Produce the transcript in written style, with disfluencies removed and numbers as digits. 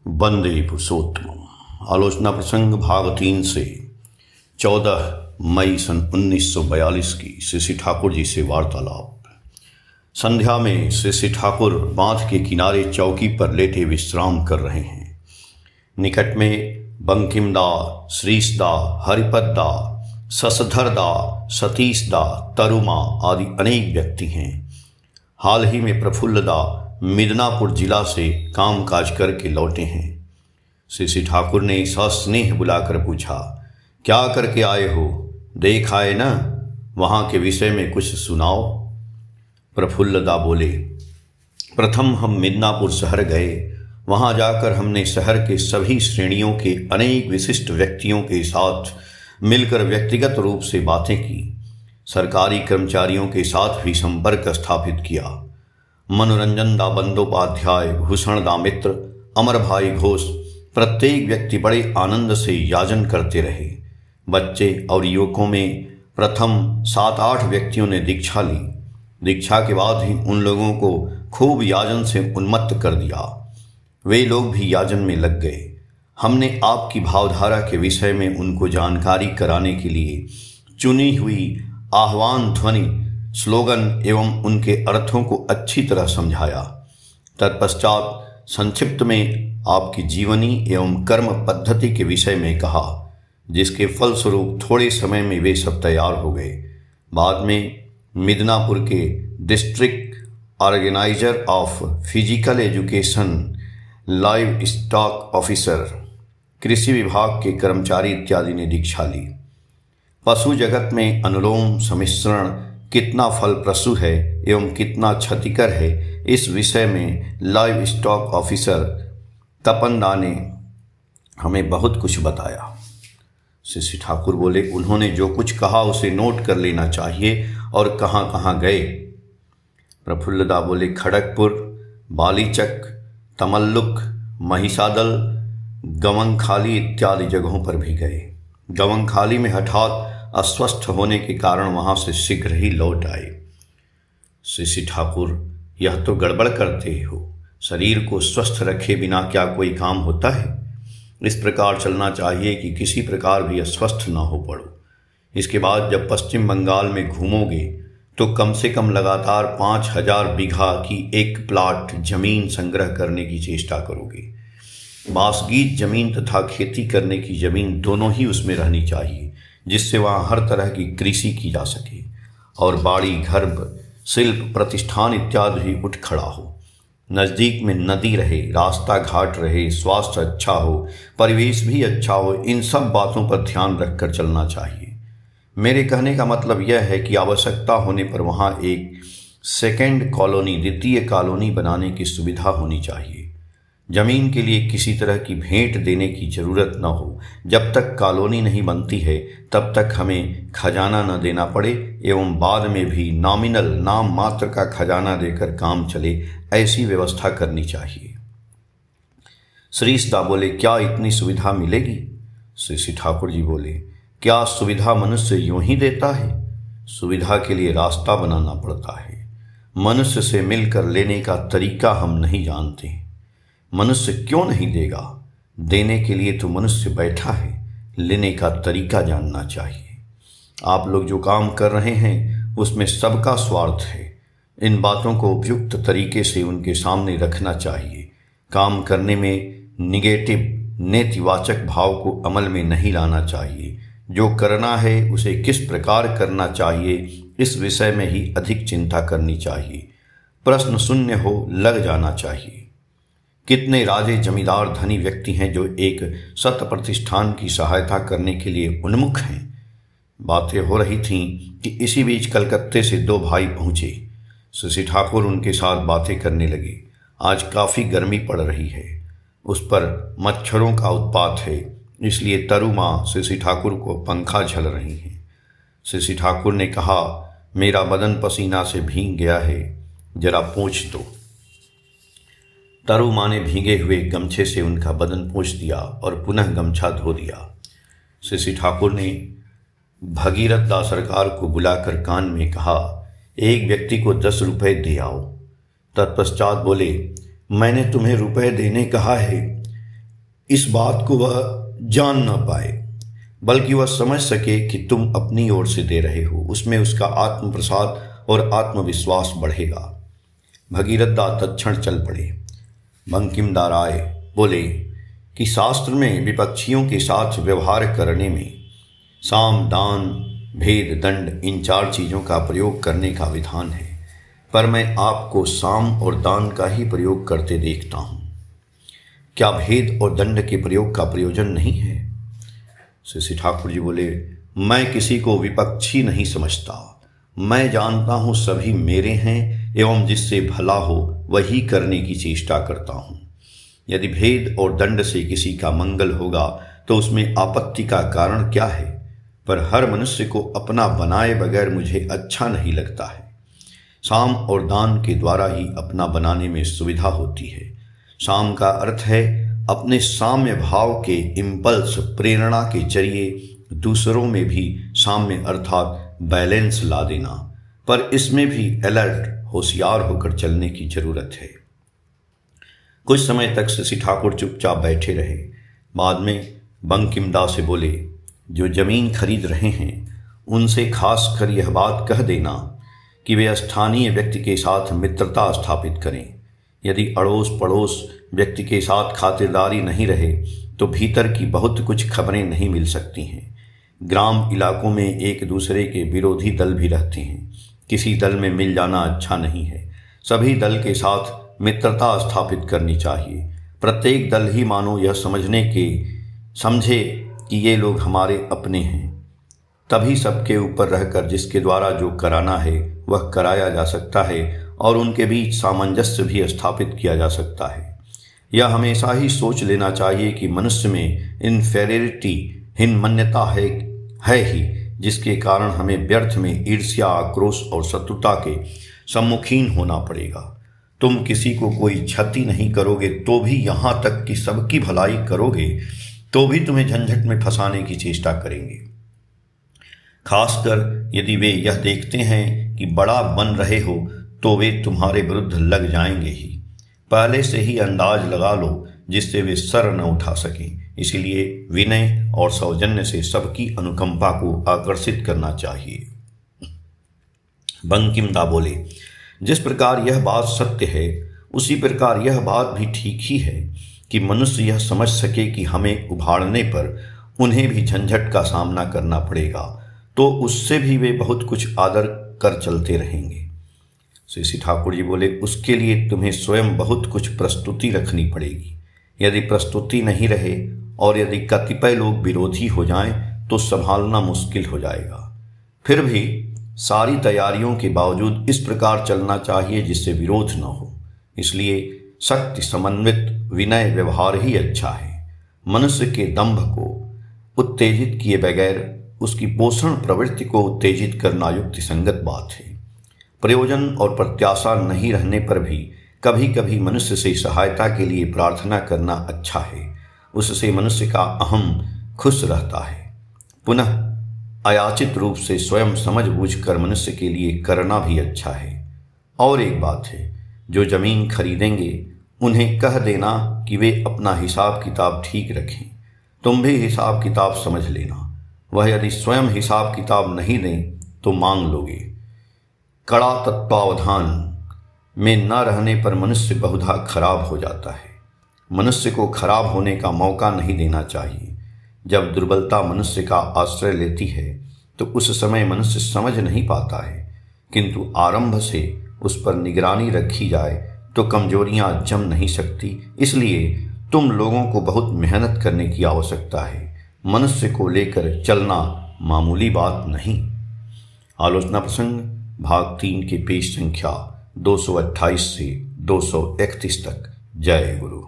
वंदे पुरुषोत्तम। आलोचना प्रसंग भाग 3 से 14 मई सन 1942 की श्री ठाकुर जी से वार्तालाप। संध्या में श्री ठाकुर बांध के किनारे चौकी पर लेटे विश्राम कर रहे हैं। निकट में बंकिमदा, श्रीशदा, हरिपददा, शशधरदा, सतीशदा, तरुमा आदि अनेक व्यक्ति हैं। हाल ही में प्रफुल्लदा मिदनापुर जिला से कामकाज करके लौटे हैं। श्री ठाकुर ने सस्नेह बुलाकर पूछा, क्या करके आए हो? देख आए ना, वहाँ के विषय में कुछ सुनाओ। प्रफुल्लदा बोले, प्रथम हम मिदनापुर शहर गए। वहाँ जाकर हमने शहर के सभी श्रेणियों के अनेक विशिष्ट व्यक्तियों के साथ मिलकर व्यक्तिगत रूप से बातें की। सरकारी कर्मचारियों के साथ भी संपर्क स्थापित किया। मनोरंजन दा बंदोपाध्याय, भूषण दा मित्र, अमर भाई घोष प्रत्येक व्यक्ति बड़े आनंद से याजन करते रहे। बच्चे और युवकों में प्रथम 7-8 व्यक्तियों ने दीक्षा ली। दीक्षा के बाद ही उन लोगों को खूब याजन से उन्मत्त कर दिया। वे लोग भी याजन में लग गए। हमने आपकी भावधारा के विषय में उनको जानकारी कराने के लिए चुनी हुई आह्वान ध्वनि, स्लोगन एवं उनके अर्थों को अच्छी तरह समझाया। तत्पश्चात संक्षिप्त में आपकी जीवनी एवं कर्म पद्धति के विषय में कहा, जिसके फलस्वरूप थोड़े समय में वे सब तैयार हो गए। बाद में मिदनापुर के district organiser of physical education, live stock officer, कृषि विभाग के कर्मचारी इत्यादि ने दीक्षा ली। पशु जगत में अनुलोम सम्मिश्रण कितना फलप्रसू है एवं कितना क्षतिकर है, इस विषय में लाइव स्टॉक ऑफिसर तपनदा ने हमें बहुत कुछ बताया। श्री ठाकुर बोले, उन्होंने जो कुछ कहा उसे नोट कर लेना चाहिए। और कहाँ कहाँ गए? प्रफुल्लदा बोले, खड़गपुर, बालीचक, तमल्लुक, महिषादल, गवंखाली इत्यादि जगहों पर भी गए। गवंखाली में हठात अस्वस्थ होने के कारण वहां से शीघ्र ही लौट आए। श्री ठाकुर, यह तो गड़बड़ करते हो। शरीर को स्वस्थ रखे बिना क्या कोई काम होता है? इस प्रकार चलना चाहिए कि किसी प्रकार भी अस्वस्थ ना हो पड़ो। इसके बाद जब पश्चिम बंगाल में घूमोगे तो कम से कम लगातार 5000 बीघा की एक प्लाट जमीन संग्रह करने की चेष्टा करोगे। बासगीत जमीन तथा खेती करने की जमीन दोनों ही उसमें रहनी चाहिए, जिससे वहाँ हर तरह की कृषि की जा सके और बाड़ी, घर, शिल्प प्रतिष्ठान इत्यादि भी उठ खड़ा हो। नज़दीक में नदी रहे, रास्ता घाट रहे, स्वास्थ्य अच्छा हो, परिवेश भी अच्छा हो। इन सब बातों पर ध्यान रखकर चलना चाहिए। मेरे कहने का मतलब यह है कि आवश्यकता होने पर वहाँ एक सेकेंड कॉलोनी, द्वितीय कॉलोनी बनाने की सुविधा होनी चाहिए। जमीन के लिए किसी तरह की भेंट देने की जरूरत न हो। जब तक कॉलोनी नहीं बनती है तब तक हमें खजाना न देना पड़े एवं बाद में भी नॉमिनल, नाम मात्र का खजाना देकर काम चले, ऐसी व्यवस्था करनी चाहिए। श्रीशदा बोले, क्या इतनी सुविधा मिलेगी? श्री ठाकुर जी बोले, क्या सुविधा मनुष्य यूं ही देता है? सुविधा के लिए रास्ता बनाना पड़ता है। मनुष्य से मिलकर लेने का तरीका हम नहीं जानते। मनुष्य क्यों नहीं देगा? देने के लिए तो मनुष्य बैठा है, लेने का तरीका जानना चाहिए। आप लोग जो काम कर रहे हैं उसमें सबका स्वार्थ है। इन बातों को उपयुक्त तरीके से उनके सामने रखना चाहिए। काम करने में निगेटिव, नेतिवाचक भाव को अमल में नहीं लाना चाहिए। जो करना है उसे किस प्रकार करना चाहिए, इस विषय में ही अधिक चिंता करनी चाहिए। प्रश्न शून्य हो, लग जाना चाहिए। कितने राजे, जमींदार, धनी व्यक्ति हैं जो एक सत प्रतिष्ठान की सहायता करने के लिए उन्मुख हैं। बातें हो रही थीं कि इसी बीच कलकत्ते से 2 भाई पहुँचे। श्री ठाकुर उनके साथ बातें करने लगे। आज काफ़ी गर्मी पड़ रही है, उस पर मच्छरों का उत्पात है, इसलिए तरुमा श्री ठाकुर को पंखा झल रही हैं। श्री ठाकुर ने कहा, मेरा बदन पसीना से भीग गया है, जरा पोंछ दो। तरुमा ने भीगे हुए गमछे से उनका बदन पोंछ दिया और पुनः गमछा धो दिया। श्री ठाकुर ने भगीरथ दास सरकार को बुलाकर कान में कहा, एक व्यक्ति को 10 रुपए दे आओ। तत्पश्चात बोले, मैंने तुम्हें रुपए देने कहा है, इस बात को वह जान न पाए, बल्कि वह समझ सके कि तुम अपनी ओर से दे रहे हो। उसमें उसका आत्म प्रसाद और आत्मविश्वास बढ़ेगा। भगीरथ तत्क्षण चल पड़े। बंकिमदा राय बोले कि शास्त्र में विपक्षियों के साथ व्यवहार करने में साम, दान, भेद, दंड, इन 4 चीज़ों का प्रयोग करने का विधान है, पर मैं आपको साम और दान का ही प्रयोग करते देखता हूँ। क्या भेद और दंड के प्रयोग का प्रयोजन नहीं है? श्री ठाकुर जी बोले, मैं किसी को विपक्षी नहीं समझता। मैं जानता हूँ सभी मेरे हैं एवं जिससे भला हो वही करने की चेष्टा करता हूँ। यदि भेद और दंड से किसी का मंगल होगा तो उसमें आपत्ति का कारण क्या है? पर हर मनुष्य को अपना बनाए बगैर मुझे अच्छा नहीं लगता है। साम और दान के द्वारा ही अपना बनाने में सुविधा होती है। साम का अर्थ है अपने साम्य भाव के इम्पल्स, प्रेरणा के जरिए दूसरों में भी साम्य अर्थात बैलेंस ला देना, पर इसमें भी अलर्ट, होशियार होकर चलने की जरूरत है। कुछ समय तक शशि ठाकुर चुपचाप बैठे रहे। बाद में बंकिमदा से बोले, जो जमीन खरीद रहे हैं उनसे खास कर यह बात कह देना कि वे स्थानीय व्यक्ति के साथ मित्रता स्थापित करें। यदि अड़ोस पड़ोस व्यक्ति के साथ खातिरदारी नहीं रहे तो भीतर की बहुत कुछ खबरें नहीं मिल सकती हैं। ग्राम इलाकों में एक दूसरे के विरोधी दल भी रहते हैं। किसी दल में मिल जाना अच्छा नहीं है। सभी दल के साथ मित्रता स्थापित करनी चाहिए। प्रत्येक दल ही मानो यह समझे कि ये लोग हमारे अपने हैं। तभी सबके ऊपर रहकर जिसके द्वारा जो कराना है वह कराया जा सकता है और उनके बीच सामंजस्य भी स्थापित किया जा सकता है। यह हमेशा ही सोच लेना चाहिए कि मनुष्य में इन्फेरियरिटी, हीनमान्यता है ही, जिसके कारण हमें व्यर्थ में ईर्ष्या, आक्रोश और शत्रुता के सम्मुखीन होना पड़ेगा। तुम किसी को कोई क्षति नहीं करोगे तो भी, यहाँ तक कि सबकी भलाई करोगे तो भी तुम्हें झंझट में फंसाने की चेष्टा करेंगे। खासकर यदि वे यह देखते हैं कि बड़ा बन रहे हो तो वे तुम्हारे विरुद्ध लग जाएंगे ही। पहले से ही अंदाज लगा लो जिससे वे सर न उठा सकें। इसलिए विनय और सौजन्य से सबकी अनुकंपा को आकर्षित करना चाहिए। बंकिमदा बोले, जिस प्रकार यह बात सत्य है उसी प्रकार यह बात भी ठीक ही है कि मनुष्य यह समझ सके कि हमें उभारने पर उन्हें भी झंझट का सामना करना पड़ेगा, तो उससे भी वे बहुत कुछ आदर कर चलते रहेंगे। श्री ठाकुर जी बोले, उसके लिए तुम्हें स्वयं बहुत कुछ प्रस्तुति रखनी पड़ेगी। यदि प्रस्तुति नहीं रहे और यदि कतिपय लोग विरोधी हो जाएं तो संभालना मुश्किल हो जाएगा। फिर भी सारी तैयारियों के बावजूद इस प्रकार चलना चाहिए जिससे विरोध न हो। इसलिए शक्ति समन्वित विनय व्यवहार ही अच्छा है। मनुष्य के दंभ को उत्तेजित किए बगैर उसकी पोषण प्रवृत्ति को उत्तेजित करना युक्ति संगत बात है। प्रयोजन और प्रत्याशा नहीं रहने पर भी कभी कभी मनुष्य से सहायता के लिए प्रार्थना करना अच्छा है। उससे मनुष्य का अहम खुश रहता है। पुनः अयाचित रूप से स्वयं समझ बूझ कर मनुष्य के लिए करना भी अच्छा है। और एक बात है, जो जमीन खरीदेंगे उन्हें कह देना कि वे अपना हिसाब किताब ठीक रखें। तुम भी हिसाब किताब समझ लेना। वह यदि स्वयं हिसाब किताब नहीं दें तो मांग लोगे। कड़ा तत्वावधान में न रहने पर मनुष्य बहुधा खराब हो जाता है। मनुष्य को खराब होने का मौका नहीं देना चाहिए। जब दुर्बलता मनुष्य का आश्रय लेती है तो उस समय मनुष्य समझ नहीं पाता है, किंतु आरंभ से उस पर निगरानी रखी जाए तो कमजोरियां जम नहीं सकती। इसलिए तुम लोगों को बहुत मेहनत करने की आवश्यकता है। मनुष्य को लेकर चलना मामूली बात नहीं। आलोचना प्रसंग भाग 3 के पेज संख्या 228 से 231 तक। जय गुरु।